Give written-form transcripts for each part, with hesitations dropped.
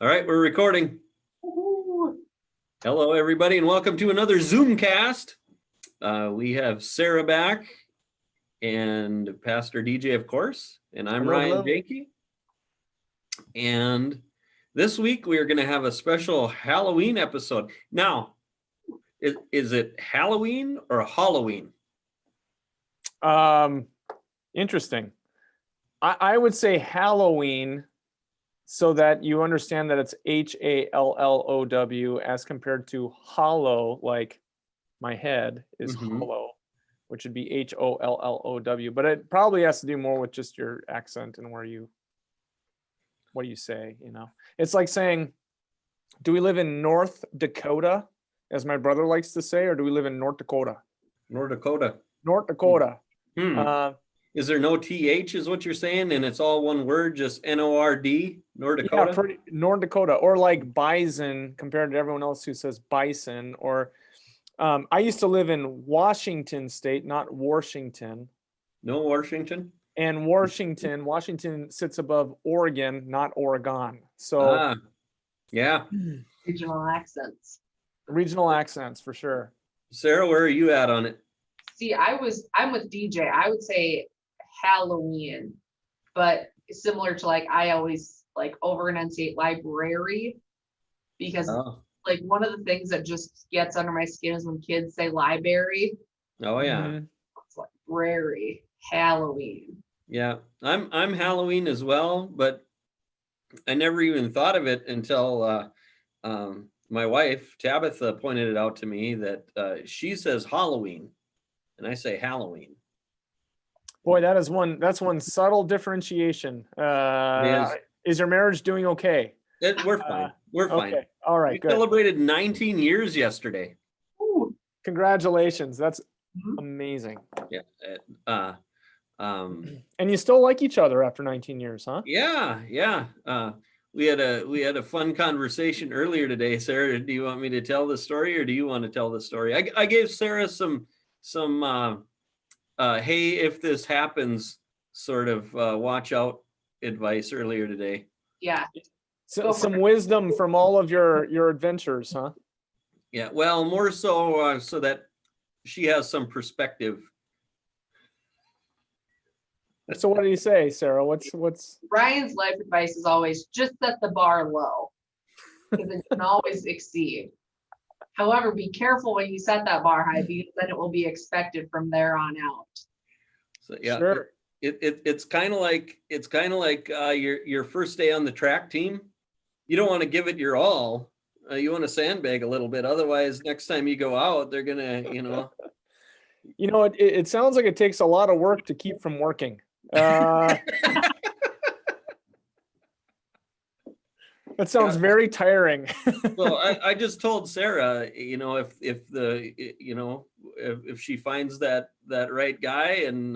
All right, we're recording. Woohoo. Hello, everybody, and welcome to another Zoomcast. We have Sarah back and Pastor DJ, of course, and I'm Hello, Ryan hello. Jakey. And this week we are going to have a special Halloween episode. Now, is it Halloween or Halloween? Interesting. I would say Halloween, so that you understand that it's Hallow as compared to hollow, like my head is hollow, which would be Hollow. But it probably has to do more with just your accent and what you say, you know. It's like saying, do we live in North Dakota, as my brother likes to say, or do we live in North Dakota? North Dakota. North Dakota. Is there no TH is what you're saying, and it's all one word, just N-O-R-D, North Dakota? Yeah, North Dakota, or like bison compared to everyone else who says bison. Or I used to live in Washington State, not Washington. No Washington? And Washington sits above Oregon, not Oregon. So yeah. Regional accents. Regional accents for sure. Sarah, where are you at on it? See, I'm with DJ. I would say Halloween, but similar to I always over enunciate library, because one of the things that just gets under my skin is when kids say library. Oh yeah. Mm-hmm. It's library, Halloween. Yeah, I'm Halloween as well, but I never even thought of it until my wife Tabitha pointed it out to me that she says Halloween, and I say Halloween. Boy, that's one subtle differentiation. Is your marriage doing okay? We're fine. We're fine. Okay. All right. We good. Celebrated 19 years yesterday. Ooh, congratulations. That's amazing. Yeah. And you still like each other after 19 years, huh? Yeah. We had a fun conversation earlier today. Sarah, do you want me to tell the story, or do you want to tell the story? I gave Sarah some hey, if this happens, sort of watch out advice earlier today. Yeah. So, some wisdom from all of your adventures, huh? Yeah. Well, more so so that she has some perspective. So what do you say, Sarah? What's Ryan's life advice is always just set the bar low, because it can always exceed. However, be careful when you set that bar high, because then it will be expected from there on out. So yeah, sure. It's kind of like your first day on the track team. You don't want to give it your all. You want to sandbag a little bit. Otherwise, next time you go out, they're gonna, it sounds like it takes a lot of work to keep from working. That sounds very tiring. Well, I just told Sarah, if she finds that right guy, and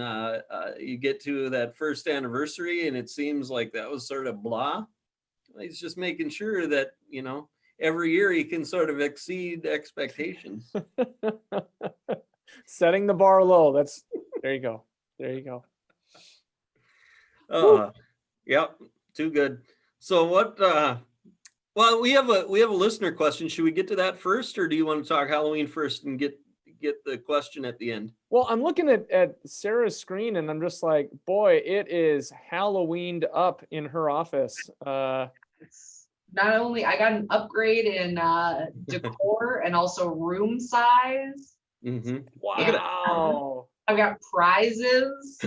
you get to that first anniversary and it seems like that was sort of blah, he's just making sure that, every year he can sort of exceed expectations. Setting the bar low. There you go. Yep, too good. So what? Well, we have a listener question. Should we get to that first, or do you want to talk Halloween first and get the question at the end? Well, I'm looking at Sarah's screen and I'm just like, boy, it is Halloweened up in her office. It's not only I got an upgrade in decor and also room size. Mm-hmm. Wow. I've got prizes.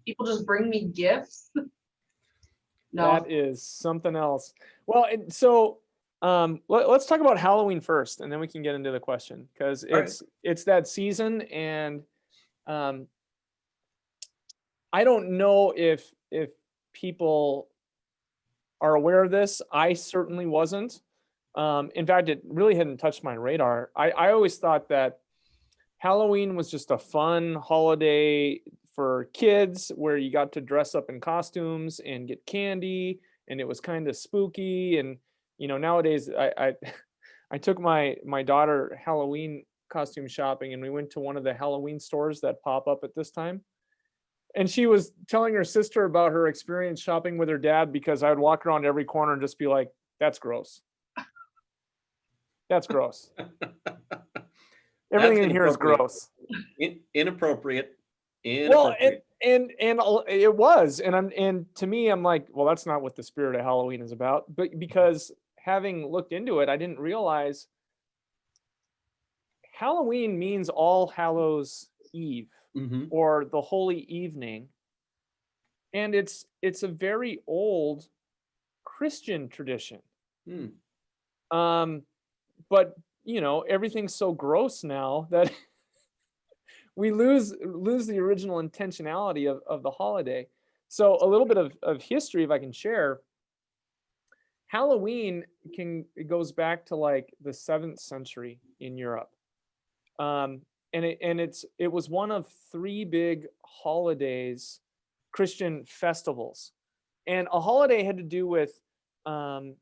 People just bring me gifts. No. That is something else. Well, so let's talk about Halloween first, and then we can get into the question, because it's that season, and I don't know if people are aware of this. I certainly wasn't. In fact, it really hadn't touched my radar. I always thought that Halloween was just a fun holiday for kids, where you got to dress up in costumes and get candy, and it was kind of spooky. And nowadays I took my daughter Halloween costume shopping, and we went to one of the Halloween stores that pop up at this time, And she was telling her sister about her experience shopping with her dad because I would walk around every corner and just be like, that's gross. That's gross. Everything That's in here is inappropriate. gross. Inappropriate. Well, Inappropriate. and it was, and to me, I'm like, well, that's not what the spirit of Halloween is about. But because having looked into it, I didn't realize Halloween means All Hallows Eve Mm-hmm. or the Holy Evening, and it's a very old Christian tradition. Hmm. But you know, everything's so gross now that we lose the original intentionality of the holiday. So a little bit of history, if I can share. Halloween it goes back to like the 7th century in Europe. And it was one of 3 big holidays, Christian festivals. And a holiday had to do with a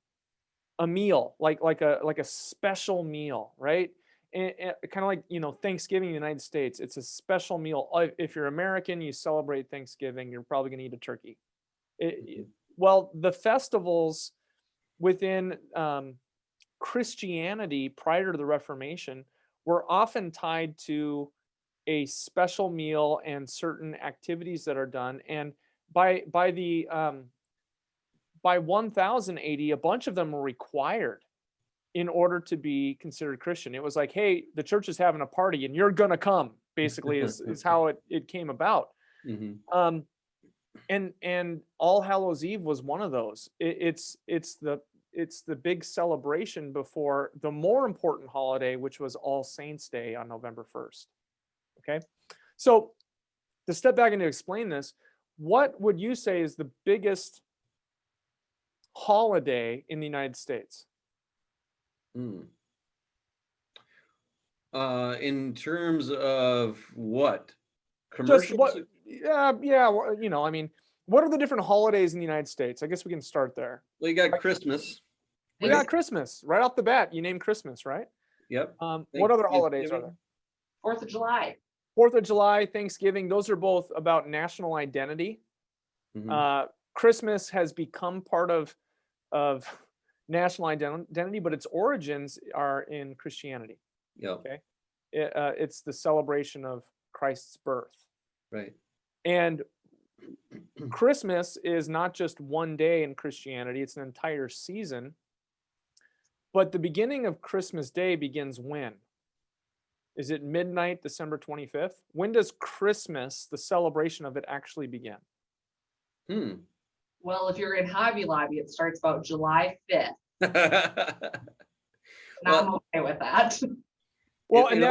meal, like a special meal, right? And kind of like, you know, Thanksgiving in the United States, it's a special meal. If you're American, you celebrate Thanksgiving, you're probably going to eat a turkey. Well, the festivals within Christianity prior to the Reformation were often tied to a special meal and certain activities that are done. And by 1000 AD, a bunch of them were required in order to be considered Christian. It was like, hey, the church is having a party and you're gonna come, basically, is how it came about. Mm-hmm. And All Hallows Eve was one of those. It's the big celebration before the more important holiday, which was All Saints Day on November 1st. Okay, so to step back and to explain this, what would you say is the biggest holiday in the United States? In terms of what? Just Commercials? what? Yeah. Well, you know, I mean, what are the different holidays in the United States? I guess we can start there. Well, you got Christmas. We got Christmas right off the bat. You named Christmas, right? Yep. What other holidays are there? 4th of July. 4th of July, Thanksgiving. Those are both about national identity. Mm-hmm. Christmas has become part of national identity, but its origins are in Christianity. Yeah. Okay. It's the celebration of Christ's birth. Right. And Christmas is not just one day in Christianity, it's an entire season. But the beginning of Christmas Day begins when? Is it midnight, December 25th? When does Christmas, the celebration of it, actually begin? Well, if you're in Hobby Lobby, it starts about July 5th. And I'm okay with that. Well, it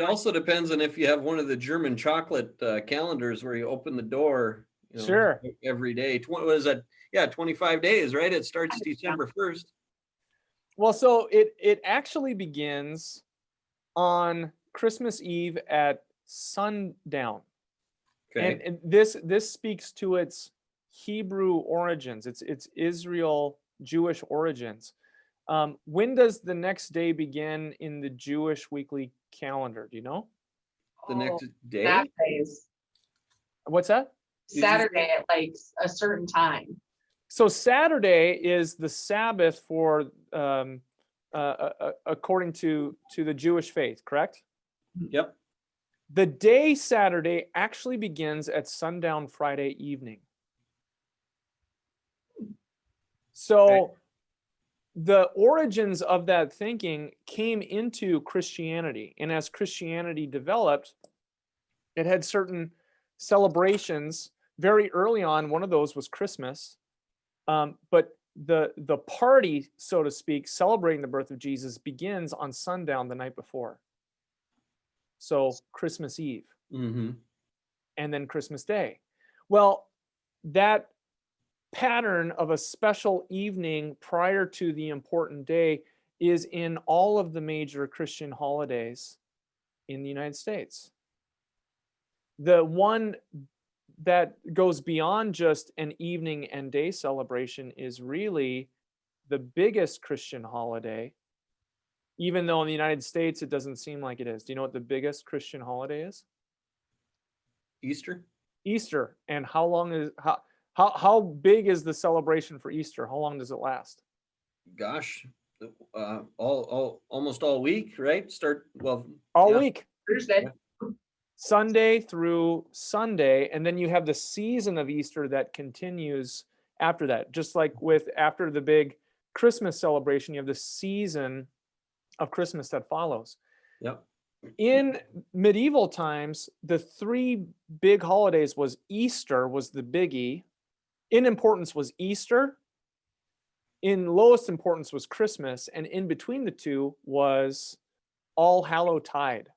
also depends on if you have one of the German chocolate calendars where you open the door, you know, sure, every day. What is that? Yeah, 25 days, right? It starts December 1st. Well, so it actually begins on Christmas Eve at sundown. Okay. And this speaks to its Hebrew origins. It's Israel Jewish origins. When does the next day begin in the Jewish weekly calendar? Do you know? The next day? Saturdays. What's that? Saturday at like a certain time. So Saturday is the Sabbath for according to the Jewish faith, correct? Yep. The day Saturday actually begins at sundown Friday evening. So the origins of that thinking came into Christianity. And as Christianity developed, it had certain celebrations very early on. One of those was Christmas. But the party, so to speak, celebrating the birth of Jesus begins on sundown the night before. So Christmas Eve. Mm-hmm. And then Christmas Day. Well, that pattern of a special evening prior to the important day is in all of the major Christian holidays in the United States. The one that goes beyond just an evening and day celebration is really the biggest Christian holiday, even though in the United States it doesn't seem like it is. Do you know what the biggest Christian holiday is? Easter? Easter. And how big is the celebration for Easter? How long does it last? Gosh, almost all week, right? All yeah. week. Thursday. Sunday through Sunday, and then you have the season of Easter that continues after that. Just like after the big Christmas celebration, you have the season of Christmas that follows. Yep. In medieval times, the three big holidays was Easter was the biggie. In importance was Easter. In lowest importance was Christmas, and in between the two was All Hallowtide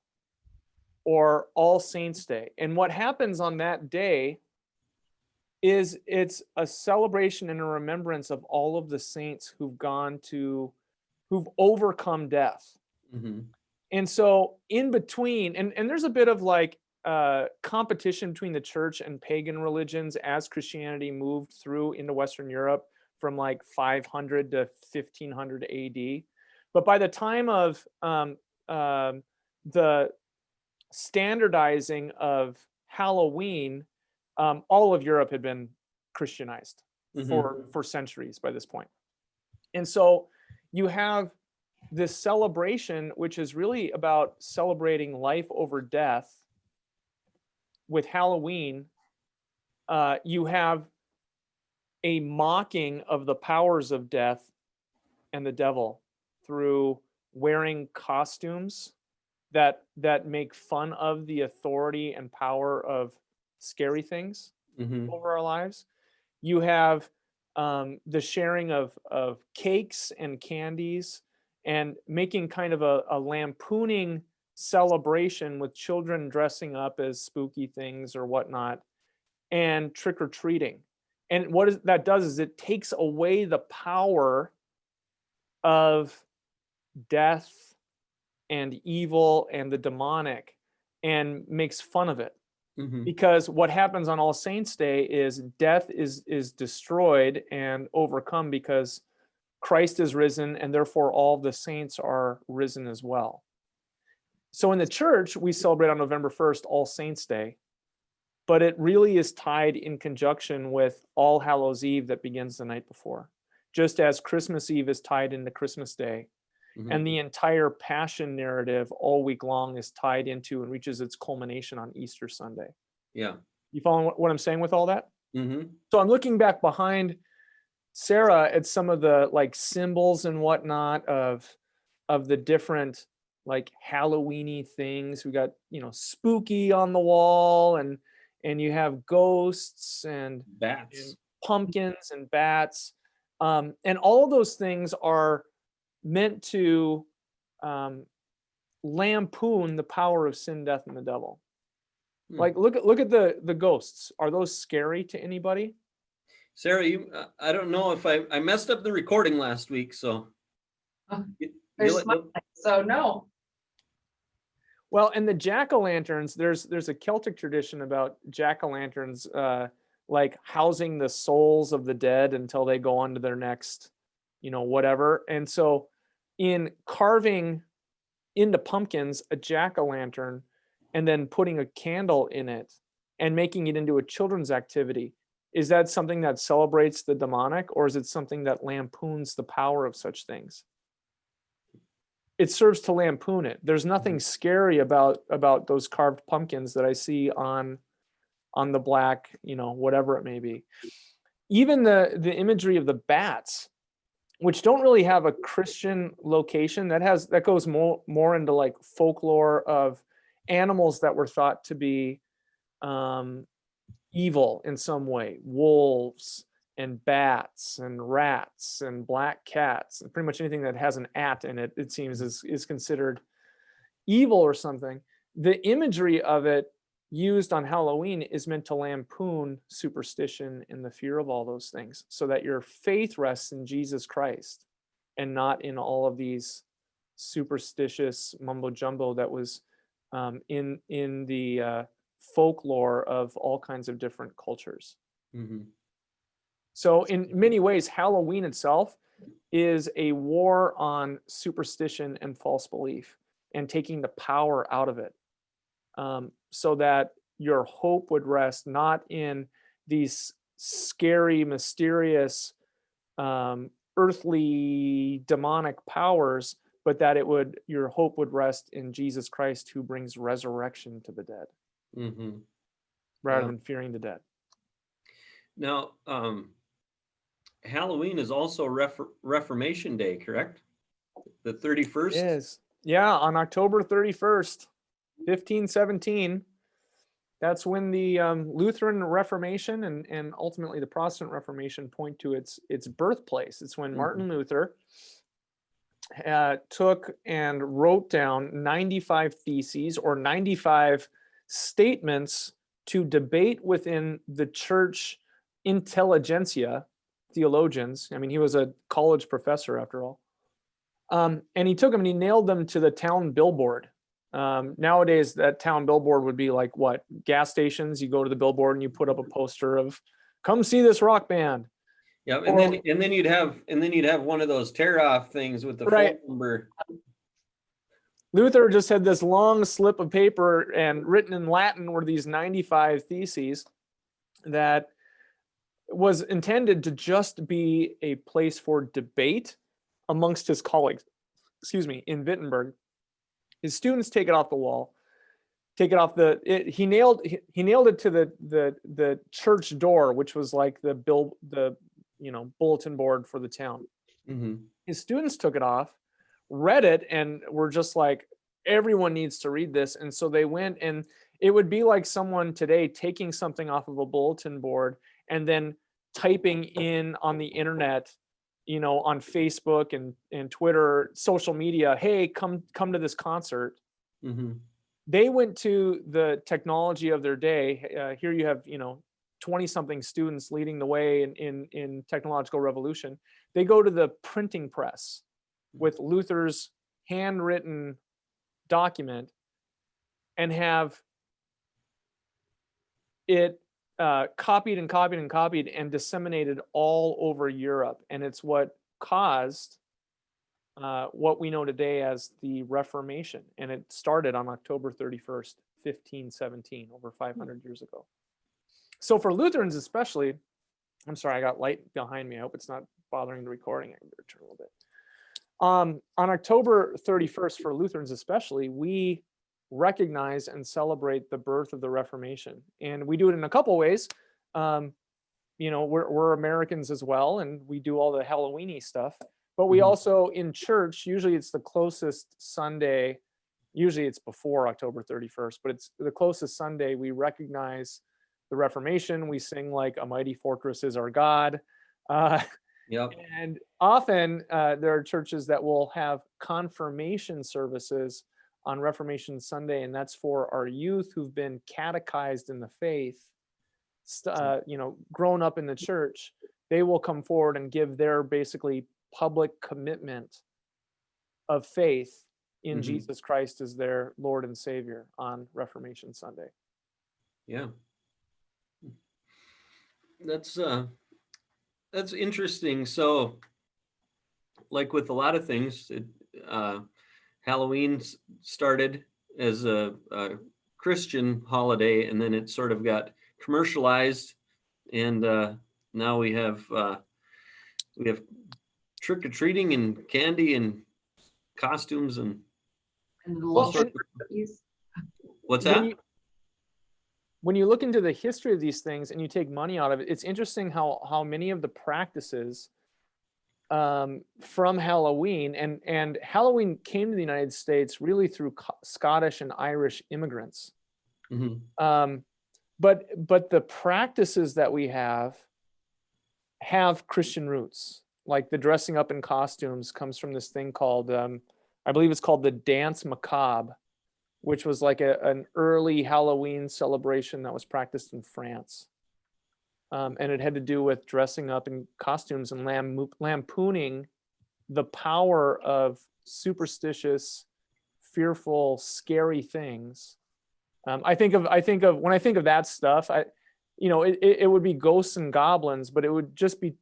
or All Saints Day. And what happens on that day is it's a celebration and a remembrance of all of the saints who've overcome death. Mm-hmm. And so in between, and there's a bit of like competition between the church and pagan religions as Christianity moved through into Western Europe from like 500 to 1500 AD. But by the time of the standardizing of Halloween, all of Europe had been Christianized for centuries by this point. And so you have this celebration, which is really about celebrating life over death. With Halloween, you have a mocking of the powers of death and the devil through wearing costumes that make fun of the authority and power of scary things over our lives. You have the sharing of cakes and candies and making kind of a lampooning celebration with children dressing up as spooky things or whatnot, and trick-or-treating. And that does is it takes away the power of death and evil and the demonic and makes fun of it. Because what happens on All Saints Day is death is destroyed and overcome because Christ is risen, and therefore all the saints are risen as well. So in the church, we celebrate on November 1st, All Saints Day, but it really is tied in conjunction with All Hallows Eve that begins the night before, just as Christmas Eve is tied into Christmas Day. And the entire Passion narrative all week long is tied into and reaches its culmination on Easter Sunday. Yeah. You following what I'm saying with all that? So I'm looking back behind Sarah at some of the like symbols and whatnot of the different like Halloweeny things. We got, spooky on the wall, and you have ghosts and bats, and pumpkins and bats. And all of those things are meant to lampoon the power of sin, death, and the devil. Like look at the ghosts. Are those scary to anybody? Sarah, I don't know if I messed up the recording last week, so so no. Well, and the jack-o'-lanterns, there's a Celtic tradition about jack-o'-lanterns like housing the souls of the dead until they go on to their next whatever. And so in carving into pumpkins a jack-o'-lantern and then putting a candle in it and making it into a children's activity, is that something that celebrates the demonic, or is it something that lampoons the power of such things? It serves to lampoon it. There's nothing scary about those carved pumpkins that I see on the black, whatever it may be. Even the imagery of the bats, which don't really have a Christian location, that goes more into like folklore of animals that were thought to be evil in some way. Wolves and bats and rats and black cats, and pretty much anything that has an "at" in it, it seems is considered evil or something. The imagery of it used on Halloween is meant to lampoon superstition and the fear of all those things, so that your faith rests in Jesus Christ and not in all of these superstitious mumbo jumbo that was in the folklore of all kinds of different cultures. So in many ways, Halloween itself is a war on superstition and false belief and taking the power out of it, so that your hope would rest not in these scary, mysterious, earthly, demonic powers, but that your hope would rest in Jesus Christ, who brings resurrection to the dead, rather than fearing the dead. Now, Halloween is also Reformation Day, correct? The 31st? It is. Yeah, on October 31st, 1517. That's when the Lutheran Reformation and ultimately the Protestant Reformation point to its birthplace. It's when Martin Luther took and wrote down 95 theses or 95 statements to debate within the church intelligentsia, theologians. I mean, he was a college professor after all. And he took them and he nailed them to the town billboard. Nowadays, that town billboard would be like what? Gas stations. You go to the billboard and you put up a poster of, "Come see this rock band." Yeah, and then you'd have one of those tear off things with the phone number. Luther just had this long slip of paper, and written in Latin were these 95 theses that was intended to just be a place for debate amongst his colleagues, in Wittenberg. His students take it off the wall, take it off he nailed it to the church door, which was like the bulletin board for the town. His students took it off, read it, and were just like, everyone needs to read this. And so they went, and it would be like someone today taking something off of a bulletin board and then typing in on the internet, on Facebook and Twitter, social media, "Hey, come to this concert." They went to the technology of their day. Here you have 20-something students leading the way in technological revolution. They go to the printing press with Luther's handwritten document and have it copied and disseminated all over Europe. And it's what caused what we know today as the Reformation. And it started on October 31st, 1517, over 500 years ago. So for Lutherans especially, I'm sorry, I got light behind me. I hope it's not bothering the recording. I can turn a little bit. On October 31st, for Lutherans especially, we recognize and celebrate the birth of the Reformation. And we do it in a couple ways. We're Americans as well, and we do all the Halloween-y stuff. But we also, in church, usually it's the closest Sunday, usually it's before October 31st, but it's the closest Sunday we recognize the Reformation. We sing like "A Mighty Fortress Is Our God." And often there are churches that will have confirmation services on Reformation Sunday, and that's for our youth who've been catechized in the faith, grown up in the church. They will come forward and give their basically public commitment of faith in Jesus Christ as their Lord and Savior on Reformation Sunday. Yeah. That's interesting. So, like with a lot of things, Halloween started as a Christian holiday, and then it sort of got commercialized, and now we have trick or treating and candy and costumes and all sorts of. What's that? When you look into the history of these things and you take money out of it, it's interesting how many of the practices from Halloween and Halloween came to the United States really through Scottish and Irish immigrants. But the practices that we have Christian roots. Like the dressing up in costumes comes from this thing called, I believe it's called the Dance Macabre, which was like an early Halloween celebration that was practiced in France. And it had to do with dressing up in costumes and lampooning the power of superstitious, fearful, scary things. When I think of that stuff, it would be ghosts and goblins, but it would just be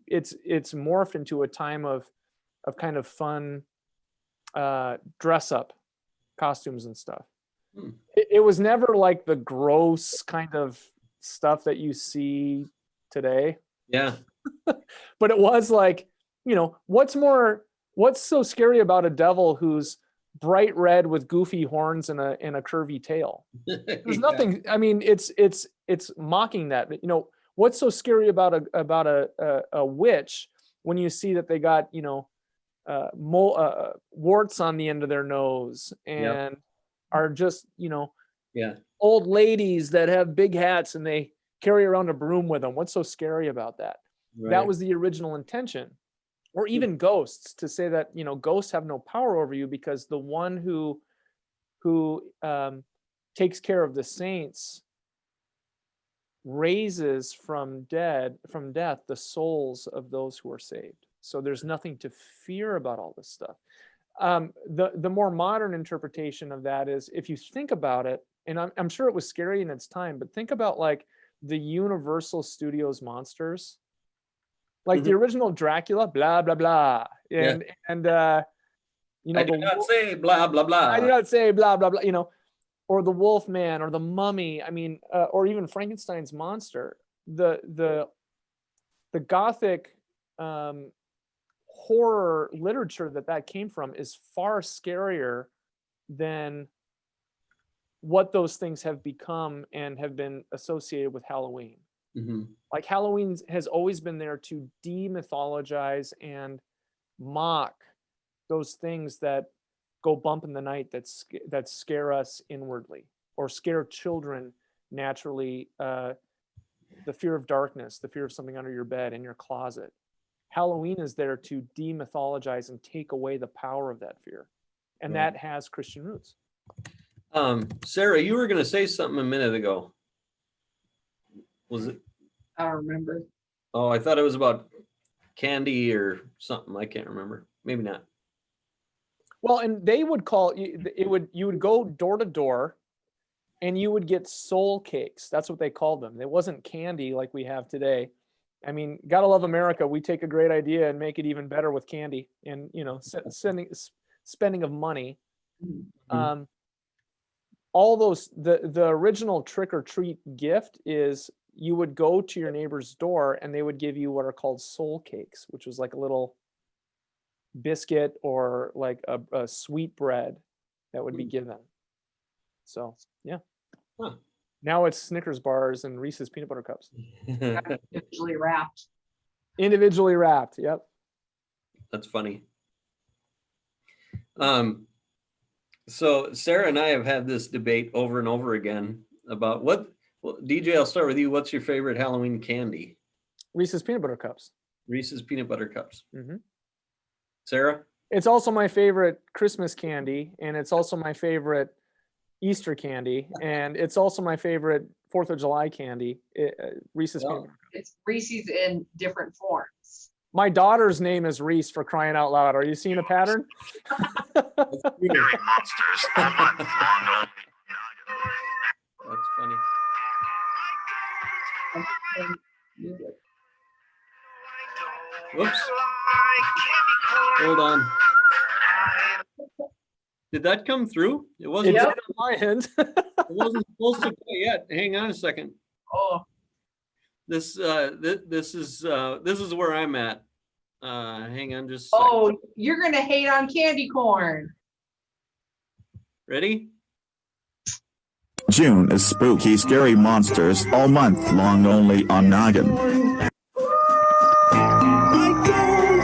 it's morphed into a time of kind of fun dress up costumes and stuff. it was never like the gross kind of stuff that you see today. Yeah. But it was like, what's so scary about a devil who's bright red with goofy horns and a curvy tail? There's nothing. I mean, it's mocking that. What's so scary about a witch when you see that they got warts on the end of their nose and are just old ladies that have big hats and they carry around a broom with them? What's so scary about that? Right. That was the original intention. Or even ghosts, to say that ghosts have no power over you, because the one who takes care of the saints raises from death the souls of those who are saved. So there's nothing to fear about all this stuff. The more modern interpretation of that is, if you think about it, and I'm sure it was scary in its time, but think about like the Universal Studios monsters. Like the original Dracula, blah, blah, blah. I do not say blah, blah, blah. I do not say blah, blah, blah, or the Wolfman or the Mummy. I mean, or even Frankenstein's monster. The Gothic horror literature that came from is far scarier than what those things have become and have been associated with Halloween. Mm-hmm. Like Halloween has always been there to demythologize and mock those things that go bump in the night, that scare us inwardly, or scare children naturally. The fear of darkness, the fear of something under your bed, in your closet. Halloween is there to demythologize and take away the power of that fear, and that has Christian roots. Sarah, you were going to say something a minute ago. Was it? I don't remember. Oh, I thought it was about candy or something. I can't remember. Maybe not. Well, and they would call you would go door to door and you would get soul cakes. That's what they called them. It wasn't candy like we have today. I mean, gotta love America. We take a great idea and make it even better with candy and, spending of money. Mm-hmm. All those, the original trick or treat gift is you would go to your neighbor's door and they would give you what are called soul cakes, which was like a little biscuit or like a sweet bread that would be given. So, yeah. Huh. Now it's Snickers bars and Reese's peanut butter cups. Individually wrapped. Individually wrapped, yep. That's funny. So Sarah and I have had this debate over and over again about DJ, I'll start with you. What's your favorite Halloween candy? Reese's peanut butter cups. Reese's peanut butter cups. Mm-hmm. Sarah? It's also my favorite Christmas candy, and it's also my favorite Easter candy, and it's also my favorite 4th of July candy, Reese's peanut butter cups. It's Reese's in different forms. My daughter's name is Reese, for crying out loud. Are you seeing a pattern? That's funny. Whoops. Hold on. Did that come through? It wasn't on my end. It wasn't supposed to play yet. Hang on a second. Oh. This is where I'm at. Hang on just a second. Oh, you're gonna hate on candy corn. Ready? June is spooky scary monsters all month long, only on Noggin. I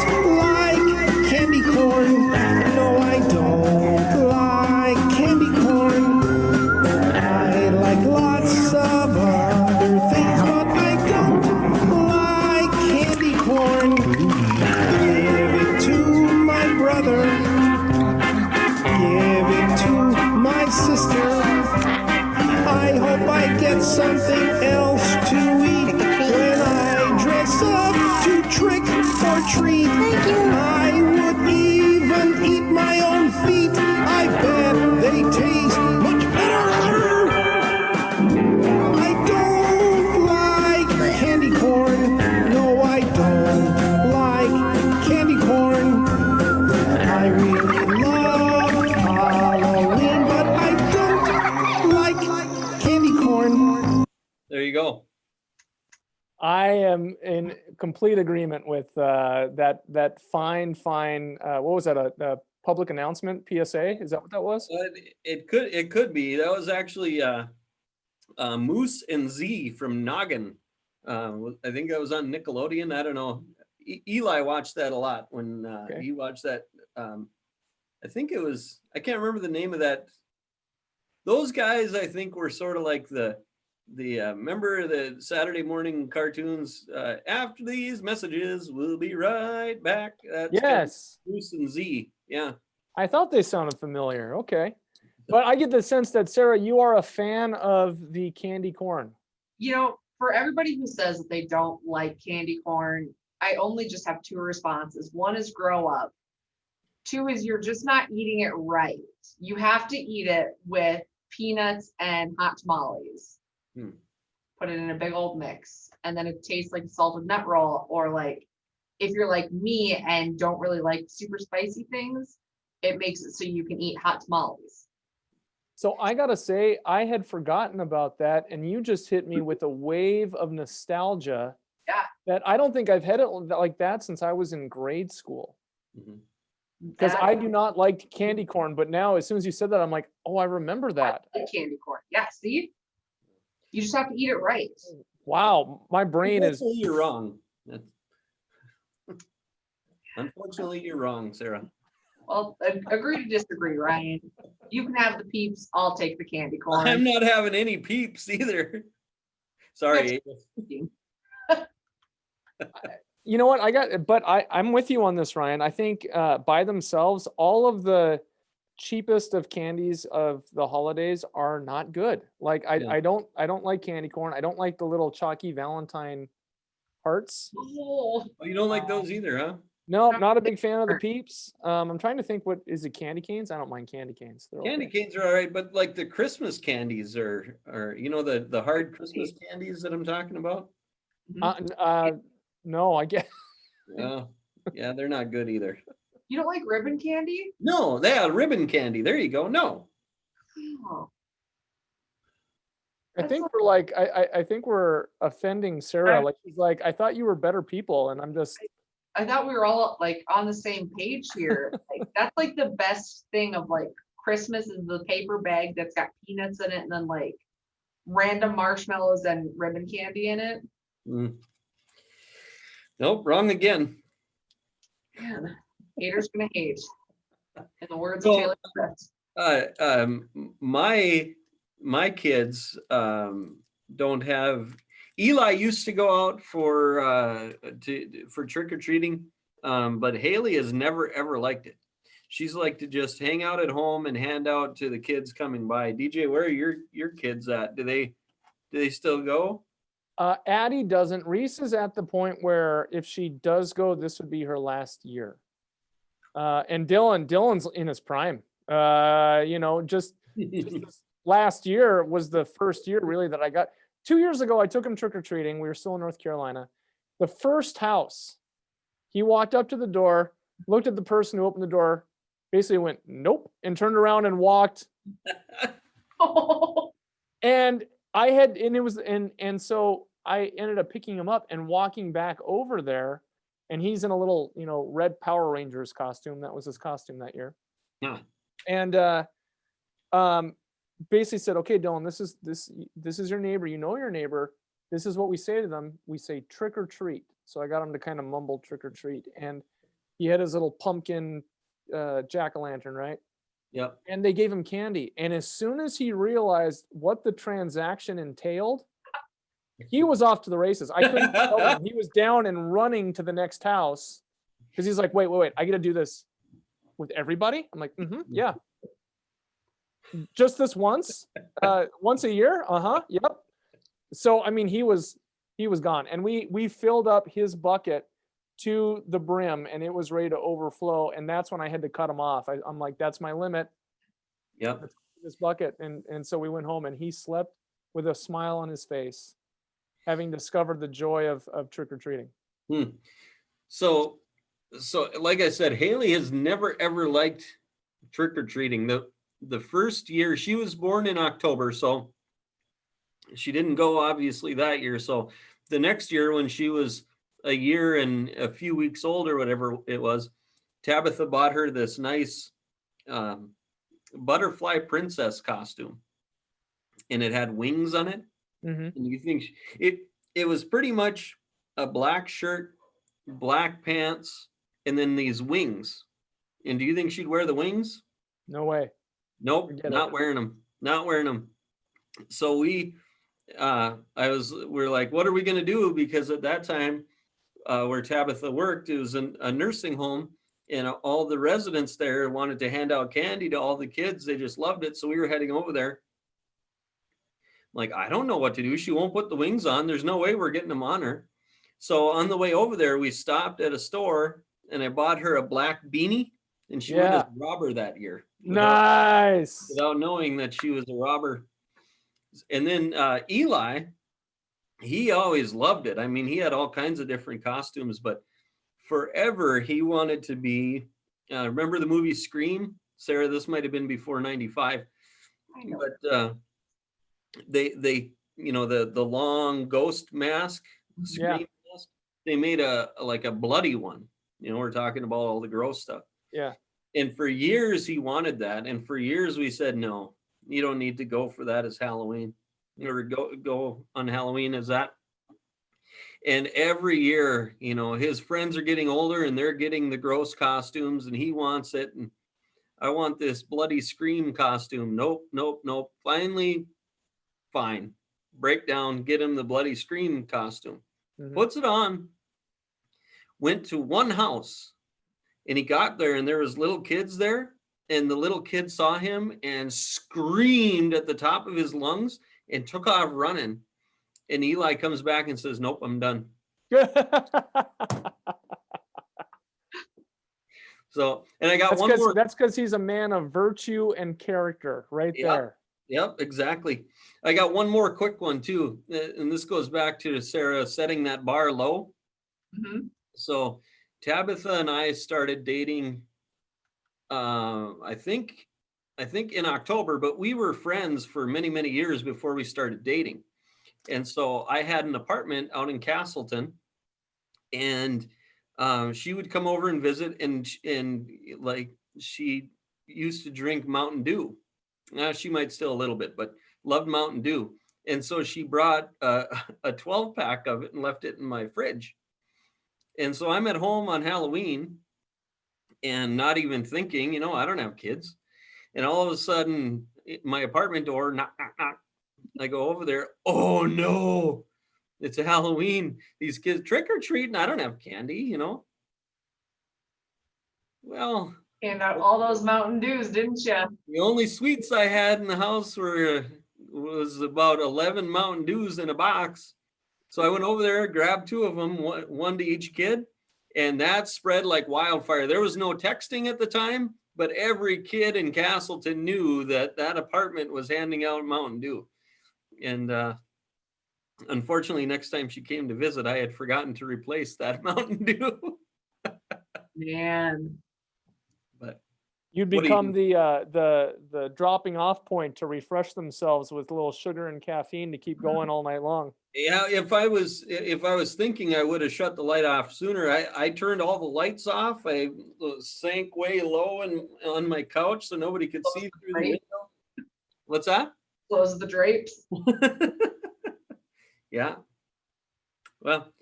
don't like candy corn. No, I don't like candy corn. I like lots of other things, but I don't like candy corn. Give it to my brother. Give it to my sister. I hope I get something else to eat when I dress up to trick or treat. Thank you. I would even eat my own feet. I bet they taste much better. I don't like candy corn. No, I don't like candy corn. I really love Halloween, but I don't like I am in complete agreement with that fine. What was that? A public announcement, PSA? Is that what that was? But it could be. That was actually Moose and Z from Noggin. I think that was on Nickelodeon. I don't know. Eli watched that a lot when Okay. he watched that. I think it was, I can't remember the name of that. Those guys, I think, were sort of like the remember the Saturday morning cartoons. After these messages, we'll be right back. That's Yes. Moose and Z. Yeah. I thought they sounded familiar. Okay. But I get the sense that, Sarah, you are a fan of the candy corn. You know, for everybody who says that they don't like candy corn, I only just have two responses. One is grow up. Two is you're just not eating it right. You have to eat it with peanuts and hot tamales. Put it in a big old mix, and then it tastes like a salted nut roll. Or like, if you're like me and don't really like super spicy things, it makes it so you can eat hot tamales. So I gotta say, I had forgotten about that, and you just hit me with a wave of nostalgia. Yeah. That I don't think I've had it like that since I was in grade school. Because That- I do not like candy corn, but now as soon as you said that, I'm like, oh, I remember that. I like candy corn. Yeah, see? You just have to eat it right. Wow, my brain is. Unfortunately, you're wrong. Unfortunately, you're wrong, Sarah. Well, agree to disagree, Ryan. You can have the peeps. I'll take the candy corn. I'm not having any peeps either. Sorry. You know what? I'm with you on this, Ryan. I think by themselves, all of the cheapest of candies of the holidays are not good. Like I don't like candy corn. I don't like the little chalky Valentine hearts. Oh, You don't like those either, huh? No, not a big fan of the Peeps. I'm trying to think, what is it? Candy canes? I don't mind candy canes. They're Candy okay. canes are all right, but like the Christmas candies are the hard Christmas candies that I'm talking about. No, I get. Yeah, they're not good either. you don't like ribbon candy? No, they are ribbon candy. There you go. No. Oh, I think we're like, I think we're offending Sarah. Like she's like, I thought you were better people, and I'm just. I thought we were all like on the same page here. Like that's like the best thing of like Christmas is the paper bag that's got peanuts in it and then like random marshmallows and ribbon candy in it. Nope, wrong again. Man, haters gonna hate. In the words So, of Taylor Swift. My kids don't have. Eli used to go out for trick or treating, but Haley has never ever liked it. She's like to just hang out at home and hand out to the kids coming by. DJ, where are your kids at? Do they still go? Addie doesn't. Reese is at the point where if she does go, this would be her last year. And Dylan's in his prime. Just this last year was the first year really that I got. 2 years ago, I took him trick-or-treating. We were still in North Carolina. The first house, he walked up to the door, looked at the person who opened the door, basically went, nope, and turned around and walked. And so I ended up picking him up and walking back over there. And he's in a little, red Power Rangers costume. That was his costume that year. Yeah. And basically said, okay, Dylan, this is your neighbor. You know your neighbor. This is what we say to them. We say trick or treat. So I got him to kind of mumble trick or treat. And he had his little pumpkin jack-o'-lantern, right? Yep. And they gave him candy. And as soon as he realized what the transaction entailed, he was off to the races. I couldn't tell him. He was down and running to the next house because he's like, wait, I got to do this with everybody? I'm like, yeah. Just this once a year? Yep. So, I mean, he was gone. And we filled up his bucket to the brim and it was ready to overflow. And that's when I had to cut him off. I'm like, that's my limit. Yep. This bucket. And so we went home and he slept with a smile on his face, having discovered the joy of trick-or-treating. So like I said, Haley has never ever liked trick-or-treating. The first year, she was born in October, so she didn't go obviously that year. So the next year when she was a year and a few weeks old or whatever it was, Tabitha bought her this nice butterfly princess costume, and it had wings on it. Mhm. And you think it was pretty much a black shirt, black pants, and then these wings. And do you think she'd wear the wings? No way. Nope, Forget not it. wearing them. Not wearing them. So we're like, what are we gonna do? Because at that time, where Tabitha worked, it was a nursing home, and all the residents there wanted to hand out candy to all the kids. They just loved it. So we were heading over there. Like, I don't know what to do. She won't put the wings on. There's no way we're getting them on her. So on the way over there, we stopped at a store, and I bought her a black beanie, and she went as a robber that year. Nice. Without knowing that she was a robber. And then Eli, he always loved it. I mean, he had all kinds of different costumes, but forever he wanted to be, remember the movie Scream? Sarah, this might have been before 95. I know. But they the long ghost mask, Scream mask, they made a bloody one. We're talking about all the gross stuff. Yeah. And for years he wanted that, and for years we said, no, you don't need to go for that as Halloween, or go on Halloween as that. And every year, his friends are getting older and they're getting the gross costumes, and he wants it. And I want this bloody Scream costume. Nope, nope, nope. Finally, fine. Break down, get him the bloody Scream costume. Mhm. Puts it on. Went to one house, and he got there, and there was little kids there, and the little kid saw him and screamed at the top of his lungs and took off running. And Eli comes back and says, nope, I'm done. So, and I got one more. That's because he's a man of virtue and character right there. Yep, exactly. I got one more quick one too. And this goes back to Sarah setting that bar low. Mhm. So Tabitha and I started dating, I think in October, but we were friends for many, many years before we started dating. And so I had an apartment out in Castleton, and she would come over and visit, and like she used to drink Mountain Dew. Now she might still a little bit, but loved Mountain Dew. And so she brought a 12 pack of it and left it in my fridge. And so I'm at home on Halloween and not even thinking, I don't have kids. And all of a sudden, my apartment door, knock, knock, knock. I go over there. Oh no, it's a Halloween. These kids trick or treating. I don't have candy, Well, And all those Mountain Dews, didn't you? the only sweets I had in the house was about 11 Mountain Dews in a box. So I went over there, grabbed 2 of them, one to each kid, and that spread like wildfire. There was no texting at the time, but every kid in Castleton knew that apartment was handing out Mountain Dew. And unfortunately, next time she came to visit, I had forgotten to replace that Mountain Dew. Man. But You'd what do you become the dropping off point to refresh themselves with a little sugar and caffeine to keep going all night long. Yeah, if I was thinking, I would have shut the light off sooner. I turned all the lights off. I sank way low and on my couch so nobody could see through the window. What's that? Close the drapes. Yeah. Well,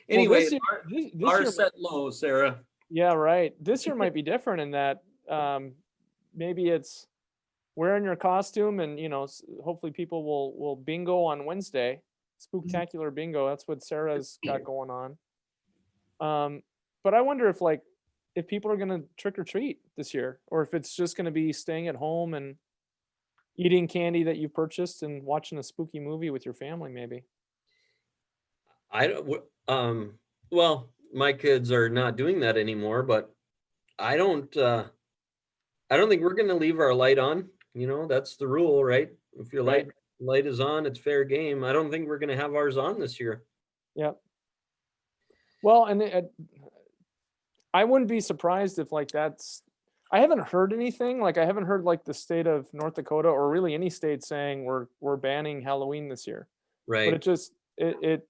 anyway, this our year set low, Sarah. Yeah, right. This year might be different in that maybe it's wearing your costume, and hopefully people will bingo on Wednesday. Spooktacular bingo. That's what Sarah's got going on. But I wonder if people are gonna trick or treat this year, or if it's just gonna be staying at home and eating candy that you purchased and watching a spooky movie with your family, maybe. I don't. Well, my kids are not doing that anymore, but I don't think we're going to leave our light on. That's the rule, right? If your Right. light is on, it's fair game. I don't think we're going to have ours on this year. Yeah. Well, and I wouldn't be surprised if I haven't heard anything. I haven't heard the state of North Dakota or really any state saying we're banning Halloween this year. Right. But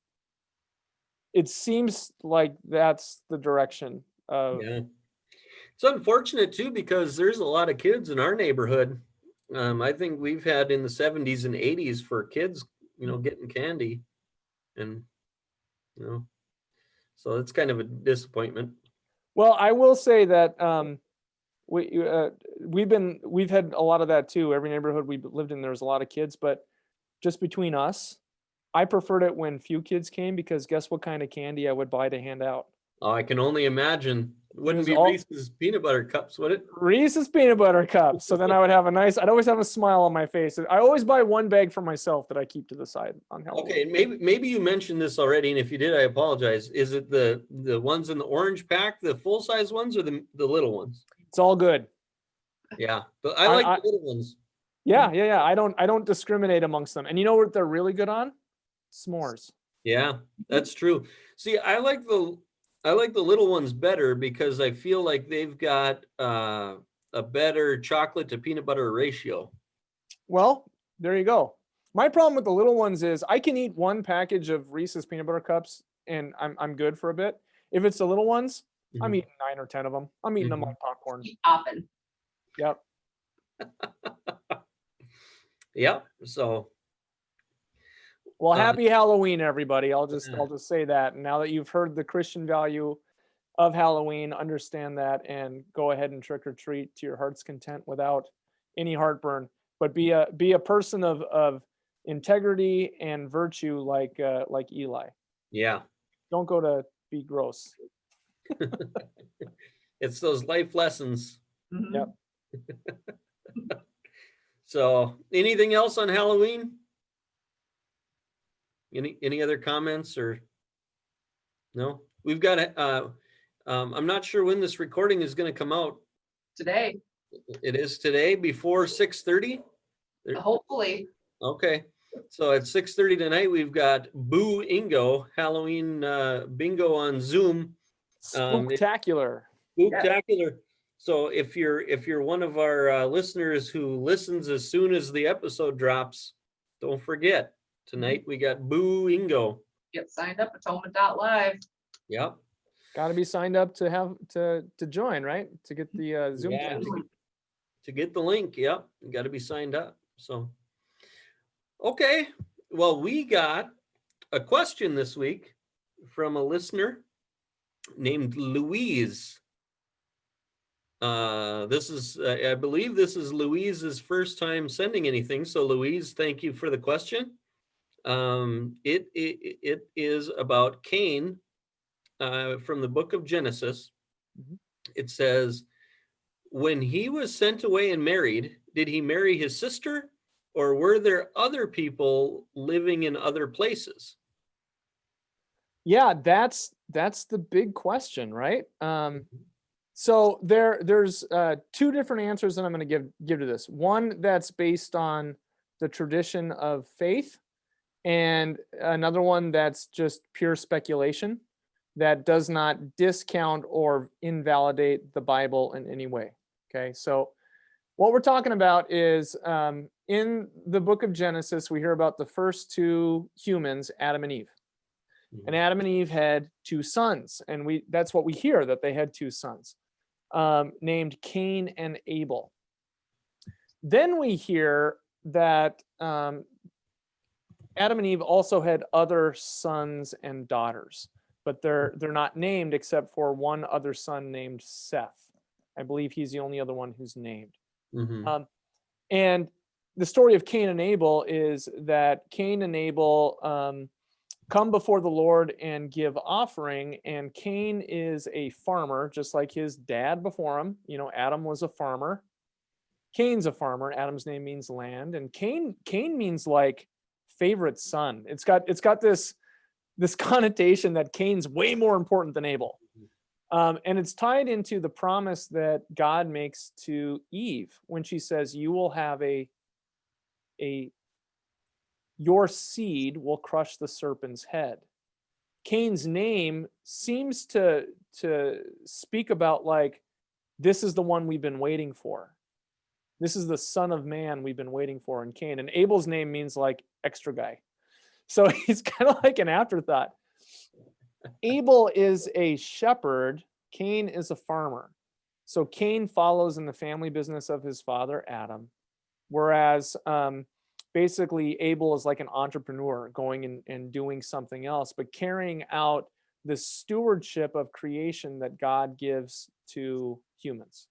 it seems like that's the direction of. Yeah. It's unfortunate too, because there's a lot of kids in our neighborhood. I think we've had in the 70s and 80s for kids, getting candy, and so it's kind of a disappointment. Well, I will say that we've had a lot of that too. Every neighborhood we lived in, there was a lot of kids, but just between us, I preferred it when few kids came, because guess what kind of candy I would buy to hand out? Oh, I can only imagine. It wouldn't was be all- Reese's peanut butter cups, would it? Reese's peanut butter cups. So then I would have I'd always have a smile on my face. I always buy one bag for myself that I keep to the side on Halloween. Okay, maybe you mentioned this already, and if you did, I apologize. Is it the ones in the orange pack, the full size ones, or the little ones? It's all good. Yeah, but I like the little ones. Yeah. I don't discriminate amongst them. And you know what they're really good on? S'mores. Yeah, that's true. See, I like the little ones better, because I feel like they've got a better chocolate to peanut butter ratio. Well, there you go. My problem with the little ones is I can eat one package of Reese's peanut butter cups and I'm good for a bit. If it's the little ones, I'm Mhm. eating 9 or 10 of them. I'm eating them like popcorn. Keep popping. Yep. Yep. So Well, Uh, happy Halloween, everybody. I'll just yeah. say that. And now that you've heard the Christian value of Halloween, understand that and go ahead and trick or treat to your heart's content without any heartburn. But be a person of integrity and virtue, like Eli. Yeah, Don't go to be gross. it's those life lessons. Mhm. Yep. So, anything else on Halloween? Any other comments, or no? We've got I'm not sure when this recording is going to come out. Today, It is today before 6:30. hopefully. Okay, so at 6:30 tonight, we've got Boo Ingo Halloween bingo on Zoom. Spooktacular. Spooktacular. So if you're one of our listeners who listens as soon as the episode drops, don't forget, tonight we got Boo Ingo. Get signed up, atonement.live. Yep. Got to be signed up to join, right? To get the Zoom. Yeah. link. To get the link, yep, you got to be signed up. So, okay, well, we got a question this week from a listener named Louise. This is, I believe this is Louise's first time sending anything. So Louise, thank you for the question. It is about Cain from the book of Genesis. Mhm. It says, when he was sent away and married, did he marry his sister, or were there other people living in other places? Yeah, that's the big question, right? So there's 2 different answers that I'm going to give to this. One that's based on the tradition of faith, and another one that's just pure speculation that does not discount or invalidate the Bible in any way. Okay, so what we're talking about is in the book of Genesis, we hear about the first 2 humans, Adam and Eve. And Adam and Eve had 2 sons, and that's what we hear, that they had 2 sons named Cain and Abel. Then we hear that Adam and Eve also had other sons and daughters, but they're not named except for one other son named Seth. I believe he's the only other one who's named. Mhm. And the story of Cain and Abel is that Cain and Abel come before the Lord and give offering, and Cain is a farmer, just like his dad before him. You know, Adam was a farmer. Cain's a farmer. Adam's name means land, and Cain means like favorite son. It's got this connotation that Cain's way more important than Abel. And it's tied into the promise that God makes to Eve when she says, you will have your seed will crush the serpent's head. Cain's name seems to speak about like, this is the one we've been waiting for. This is the son of man we've been waiting for in Cain. And Abel's name means like extra guy. So he's kind of like an afterthought. Abel is a shepherd, Cain is a farmer. So Cain follows in the family business of his father Adam, whereas basically Abel is like an entrepreneur going and doing something else, but carrying out the stewardship of creation that God gives to humans.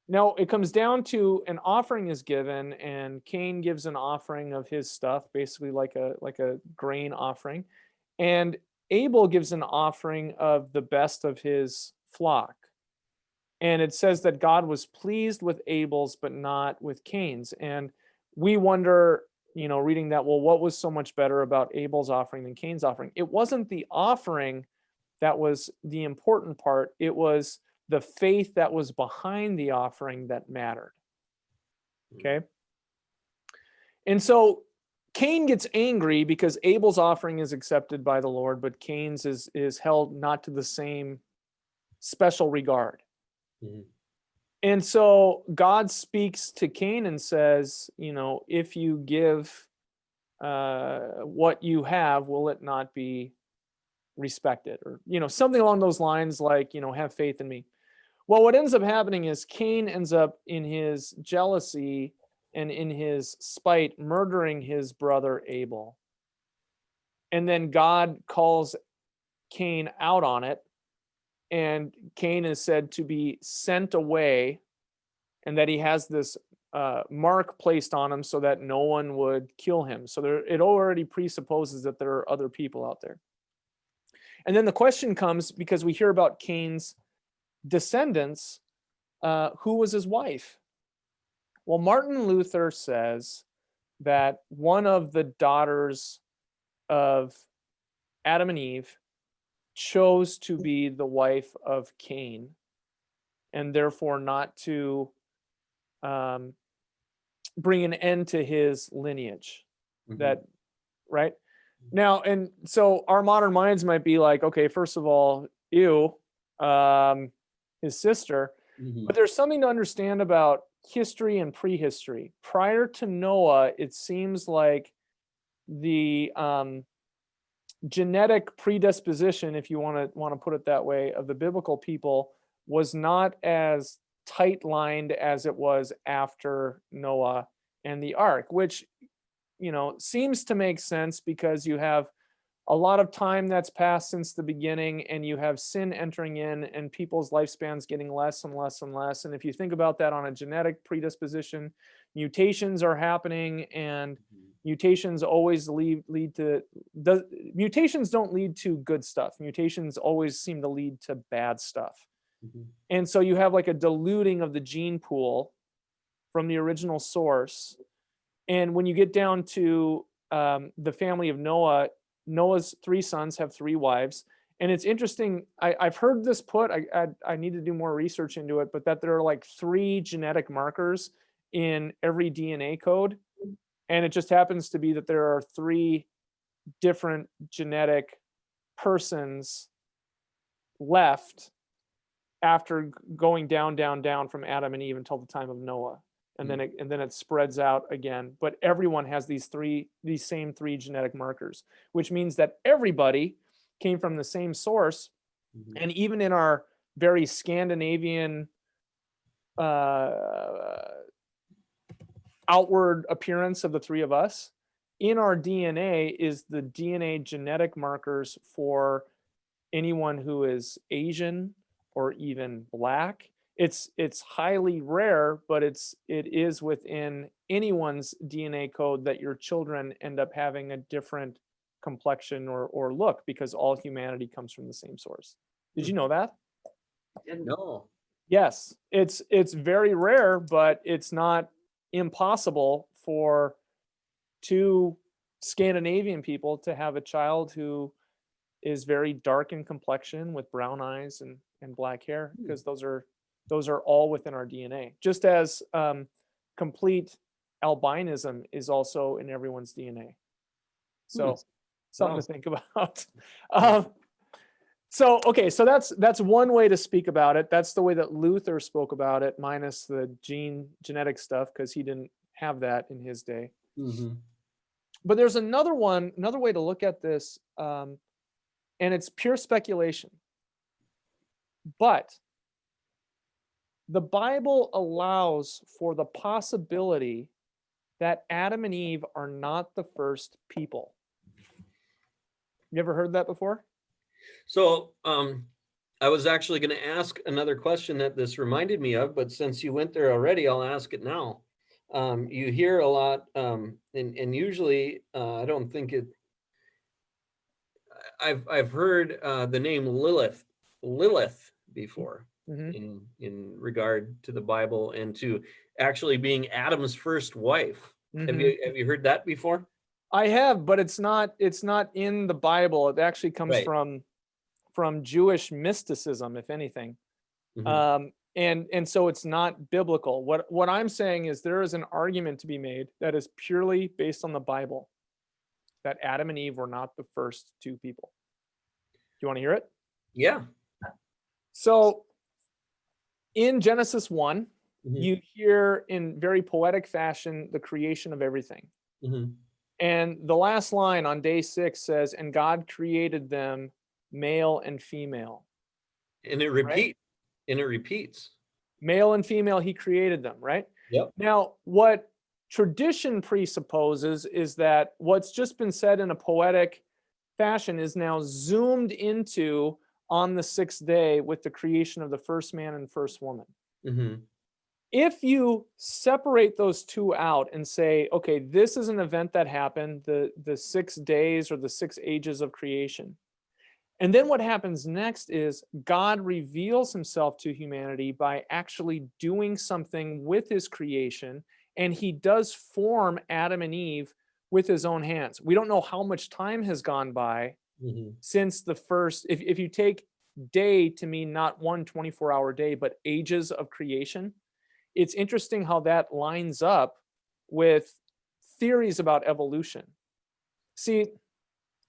Now it comes down to an offering is given, and Cain gives an offering of his stuff, basically like a grain offering, and Abel gives an offering of the best of his flock. And it says that God was pleased with Abel's, but not with Cain's. And we wonder, reading that, well, what was so much better about Abel's offering than Cain's offering? It wasn't the offering that was the important part. It was the faith that was behind the offering that mattered. Okay. And so Cain gets angry because Abel's offering is accepted by the Lord, but Cain's is held not to the same special regard. Mhm. And so God speaks to Cain and says, if you give what you have, will it not be respected? Or, something along those lines, like, have faith in me. Well, what ends up happening is Cain ends up, in his jealousy and in his spite, murdering his brother Abel. And then God calls Cain out on it, and Cain is said to be sent away, and that he has this mark placed on him so that no one would kill him. So it already presupposes that there are other people out there. And then the question comes, because we hear about Cain's descendants, who was his wife? Well, Martin Luther says that one of the daughters of Adam and Eve chose to be the wife of Cain, and therefore not to bring an end to his lineage. Mhm. That, right? Now, and so our modern minds might be like, okay, first of all, ew, his sister. Mhm. But there's something to understand about history and prehistory. Prior to Noah, it seems like the genetic predisposition, if you want to put it that way, of the biblical people was not as tight-lined as it was after Noah and the ark, which seems to make sense, because you have a lot of time that's passed since the beginning, and you have sin entering in, and people's lifespans getting less and less and less. And if you think about that on a genetic predisposition, mutations are happening, and mutations always mutations don't lead to good stuff. Mutations always seem to lead to bad stuff. Mhm. And so you have like a diluting of the gene pool from the original source. And when you get down to the family of Noah, Noah's 3 sons have 3 wives. And it's interesting, I've heard this put, I need to do more research into it, but that there are like 3 genetic markers in every DNA code. And it just happens to be that there are 3 different genetic persons left after going down from Adam and Eve until the time of Noah. And then it spreads out again. But everyone has these same 3 genetic markers, which means that everybody came from the same source. Mhm. And even in our very Scandinavian outward appearance of the 3 of us, in our DNA is the DNA genetic markers for anyone who is Asian or even Black. It's highly rare, but it is within anyone's DNA code that your children end up having a different complexion or look, because all humanity comes from the same source. Did you know that? No. Yes, it's very rare, but it's not impossible for 2 Scandinavian people to have a child who is very dark in complexion with brown eyes and black hair, because those are all within our DNA. Just as complete albinism is also in everyone's DNA. So something Wow. to think about. So that's one way to speak about it. That's the way that Luther spoke about it, minus the genetic stuff, because he didn't have that in his day. Mhm. But there's another way to look at this, and it's pure speculation. But the Bible allows for the possibility that Adam and Eve are not the first people. You ever heard that before? So I was actually going to ask another question that this reminded me of, but since you went there already, I'll ask it now. You hear a lot, and usually I don't think it. I've heard the name Lilith before in regard to the Bible and to actually being Adam's first wife. Have you heard that before? I have, but it's not in the Bible. It actually comes from Jewish mysticism, if anything. And so it's not biblical. What I'm saying is there is an argument to be made that is purely based on the Bible, that Adam and Eve were not the first two people. Do you want to hear it? Yeah. So in Genesis 1, you hear in very poetic fashion the creation of everything. And the last line on day 6 says, and God created them male and female. And it repeats. Male and female, he created them, right? Yep. Now, what tradition presupposes is that what's just been said in a poetic fashion is now zoomed into on the 6th day with the creation of the first man and first woman. If you separate those two out and say, okay, this is an event that happened, the 6 days or the 6 ages of creation. And then what happens next is God reveals himself to humanity by actually doing something with his creation, and he does form Adam and Eve with his own hands. We don't know how much time has gone by since the first, if you take day to mean not one 24-hour day, but ages of creation, it's interesting how that lines up with theories about evolution. See,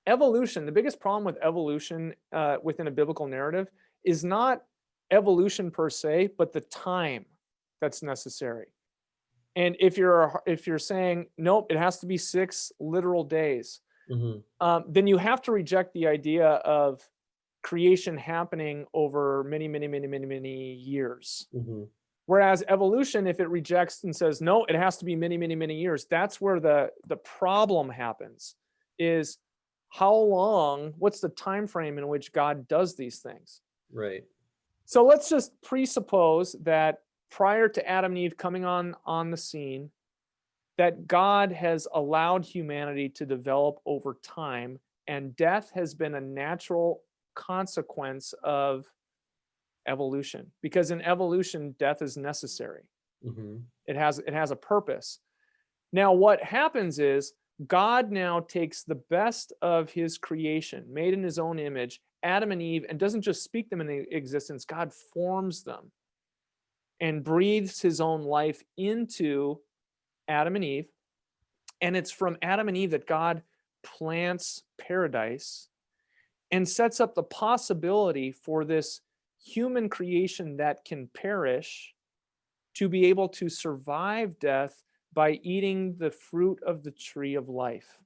evolution, the biggest problem with evolution within a biblical narrative is not evolution per se, but the time that's necessary. And if you're saying, nope, it has to be 6 literal days, then you have to reject the idea of creation happening over many years. Whereas evolution, if it rejects and says, no, it has to be many years, that's where the problem happens, is how long, what's the time frame in which God does these things? Right. So let's just presuppose that prior to Adam and Eve coming on the scene, that God has allowed humanity to develop over time, and death has been a natural consequence of evolution, because in evolution death is necessary. It has a purpose. Now what happens is God now takes the best of his creation, made in his own image, Adam and Eve, and doesn't just speak them into existence. God forms them and breathes his own life into Adam and Eve, and it's from Adam and Eve that God plants paradise and sets up the possibility for this human creation that can perish to be able to survive death by eating the fruit of the tree of life,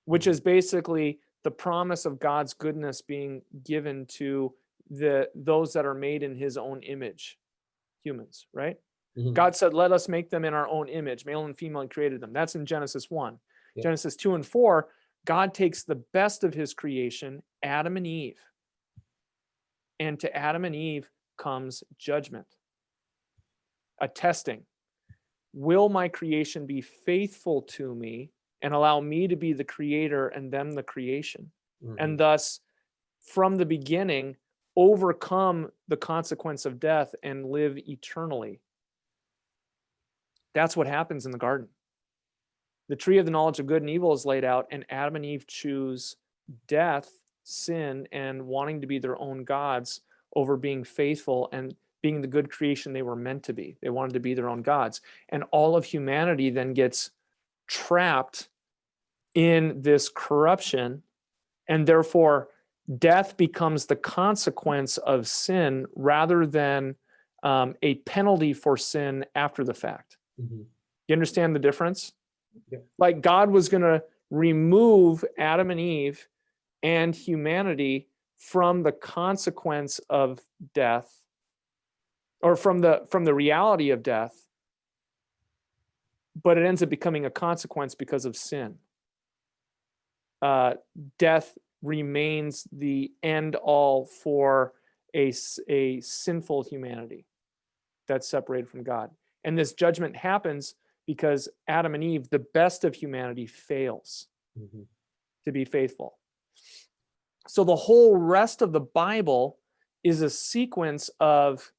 which is basically the promise of God's goodness being given to those that are made in his own image, humans, right? God said, let us make them in our own image, male and female, and created them. That's in Genesis 1. Genesis 2 and 4, God takes the best of his creation, Adam and Eve, and to Adam and Eve comes judgment, a testing. Will my creation be faithful to me and allow me to be the creator and them the creation? And thus, from the beginning, overcome the consequence of death and live eternally. That's what happens in the garden. The tree of the knowledge of good and evil is laid out, and Adam and Eve choose death, sin, and wanting to be their own gods over being faithful and being the good creation they were meant to be. They wanted to be their own gods. And all of humanity then gets trapped in this corruption, and therefore death becomes the consequence of sin rather than a penalty for sin after the fact. You understand the difference? Like God was going to remove Adam and Eve and humanity from the consequence of death, or from the reality of death, but it ends up becoming a consequence because of sin. Death remains the end all for a sinful humanity that's separated from God. And this judgment happens because Adam and Eve, the best of humanity, fails to be faithful. So the whole rest of the Bible is a sequence of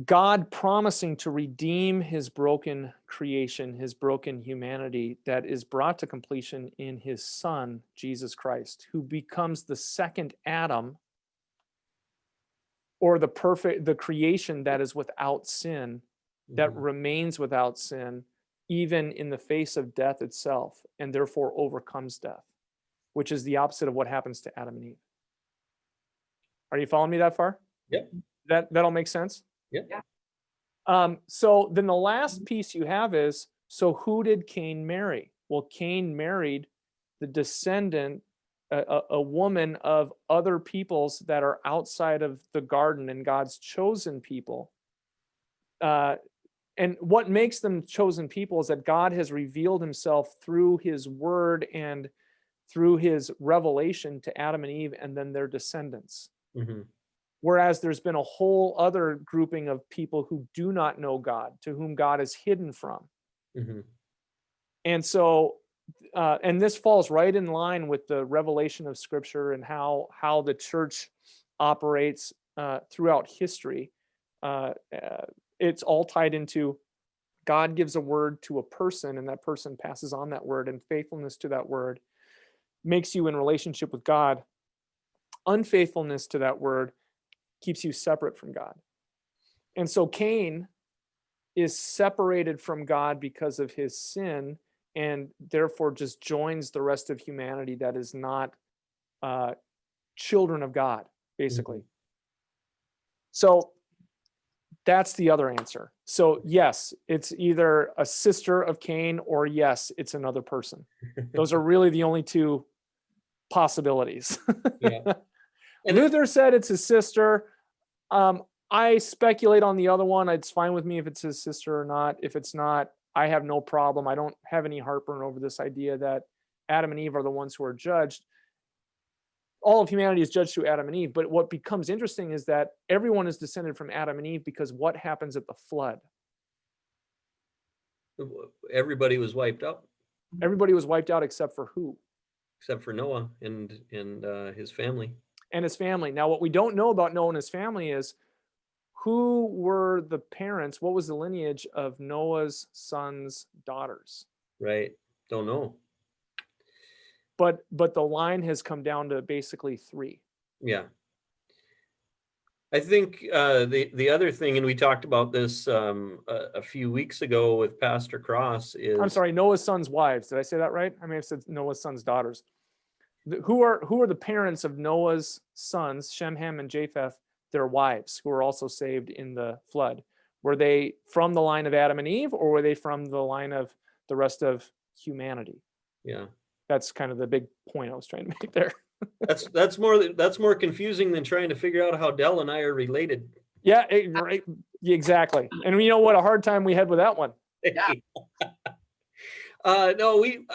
God promising to redeem his broken creation, his broken humanity that is brought to completion in his Son, Jesus Christ, who becomes the second Adam, or the creation that is without sin, that remains without sin, even in the face of death itself, and therefore overcomes death, which is the opposite of what happens to Adam and Eve. Are you following me that far? Yep. That all makes sense? Yep. Yeah. So then the last piece you have is, so who did Cain marry? Well, Cain married the descendant, a woman of other peoples that are outside of the garden and God's chosen people. And what makes them chosen people is that God has revealed himself through his word and through his revelation to Adam and Eve and then their descendants. Whereas there's been a whole other grouping of people who do not know God, to whom God is hidden from. And so, and this falls right in line with the revelation of Scripture and how the church operates throughout history. It's all tied into God gives a word to a person, and that person passes on that word, and faithfulness to that word makes you in relationship with God. Unfaithfulness to that word keeps you separate from God. And so Cain is separated from God because of his sin, and therefore just joins the rest of humanity that is not children of God, basically. So that's the other answer. So yes, it's either a sister of Cain, or yes, it's another person. Those are really the only two possibilities. Yeah. And Luther said it's his sister. I speculate on the other one. It's fine with me if it's his sister or not. If it's not, I have no problem. I don't have any heartburn over this idea that Adam and Eve are the ones who are judged. All of humanity is judged through Adam and Eve. But what becomes interesting is that everyone is descended from Adam and Eve, because what happens at the flood? everybody was wiped out Everybody was wiped out except for who? except for Noah and his family. And his family. Now, what we don't know about Noah and his family is who were the parents, what was the lineage of Noah's sons' daughters? Right. Don't know. But the line has come down to basically 3. Yeah. I think the other thing, and we talked about this a few weeks ago with Pastor Cross, is I'm sorry, Noah's sons' wives. Did I say that right? I may have said Noah's sons' daughters. Who are the parents of Noah's sons, Shem, Ham, and Japheth, their wives, who were also saved in the flood? Were they from the line of Adam and Eve, or were they from the line of the rest of humanity? Yeah. That's kind of the big point I was trying to make there. That's more confusing than trying to figure out how Dell and I are related. Yeah, right. Exactly. And you know what a hard time we had with that one. Yeah. No, we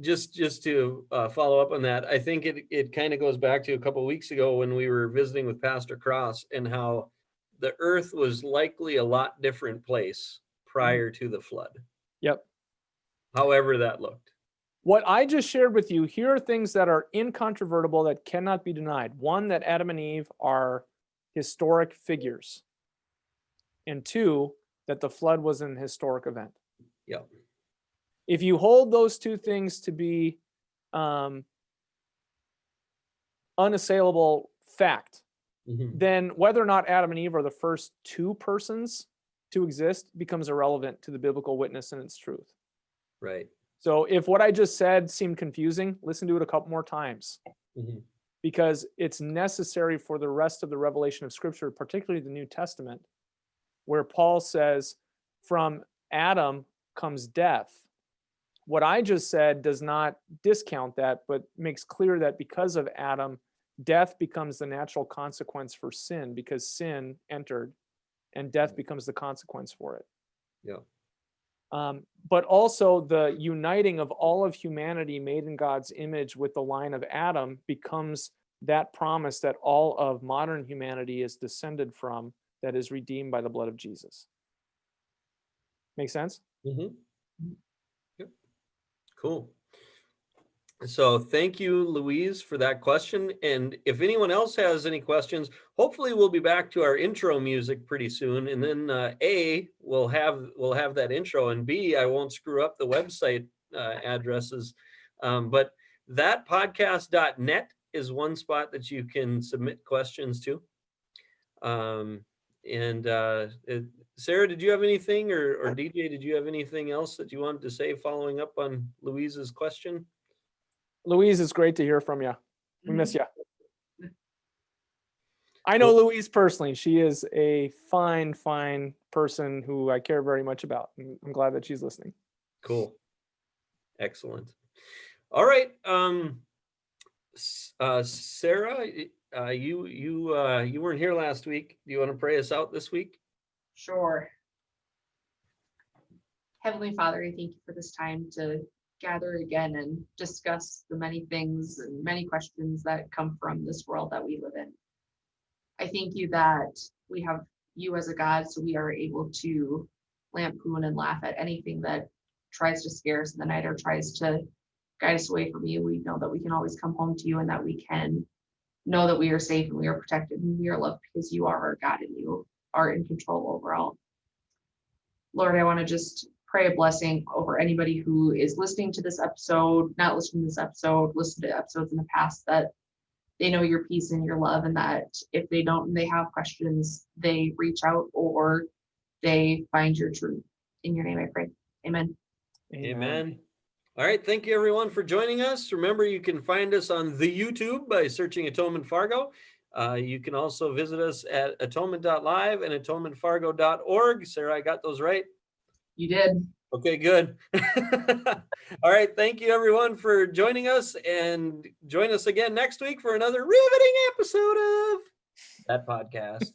just to follow up on that. I think it kind of goes back to a couple of weeks ago when we were visiting with Pastor Cross, and how the earth was likely a lot different place prior to the flood. Yep. However that looked. What I just shared with you, here are things that are incontrovertible that cannot be denied. One, that Adam and Eve are historic figures. And 2, that the flood was an historic event. Yep. If you hold those 2 things to be unassailable fact, then whether or not Adam and Eve are the first 2 persons to exist becomes irrelevant to the biblical witness and its truth. Right. So if what I just said seemed confusing, listen to it a couple more times, because it's necessary for the rest of the revelation of Scripture, particularly the New Testament, where Paul says, from Adam comes death, What I just said does not discount that, but makes clear that because of Adam, death becomes the natural consequence for sin, because sin entered and death becomes the consequence for it. Yeah. But also the uniting of all of humanity made in God's image with the line of Adam becomes that promise that all of modern humanity is descended from, that is redeemed by the blood of Jesus. Make sense? Mm-hmm. Yep. Cool. So thank you, Louise, for that question. And if anyone else has any questions, hopefully we'll be back to our intro music pretty soon. And then A, we'll have that intro, and B, I won't screw up the website addresses. But that podcast.net is one spot that you can submit questions to. Sarah, did you have anything, or DJ, did you have anything else that you wanted to say following up on Louise's question? Louise, it's great to hear from you. We miss you. I know Cool. Louise personally. She is a fine, fine person who I care very much about. I'm glad that she's listening. Cool. Excellent. All right. Sarah, you weren't here last week. Do you want to pray us out this week? Sure. Heavenly Father, I thank you for this time to gather again and discuss the many things and many questions that come from this world that we live in. I thank you that we have you as a God, so we are able to lampoon and laugh at anything that tries to scare us in the night or tries to guide us away from you. We know that we can always come home to you, and that we can know that we are safe and we are protected and we are loved because you are our God and you are in control overall. Lord, I want to just pray a blessing over anybody who is listening to this episode, not listening to this episode, listen to episodes in the past, that they know your peace and your love, and that if they don't and they have questions, they reach out or they find your truth. In your name I pray. Amen. Amen. All right. Thank you, everyone, for joining us. Remember, you can find us on the YouTube by searching Atonement Fargo. You can also visit us at atonement.live and atonementfargo.org. Sarah, I got those right? You did. Okay, good. All right. Thank you, everyone, for joining us, and join us again next week for another riveting episode of that podcast.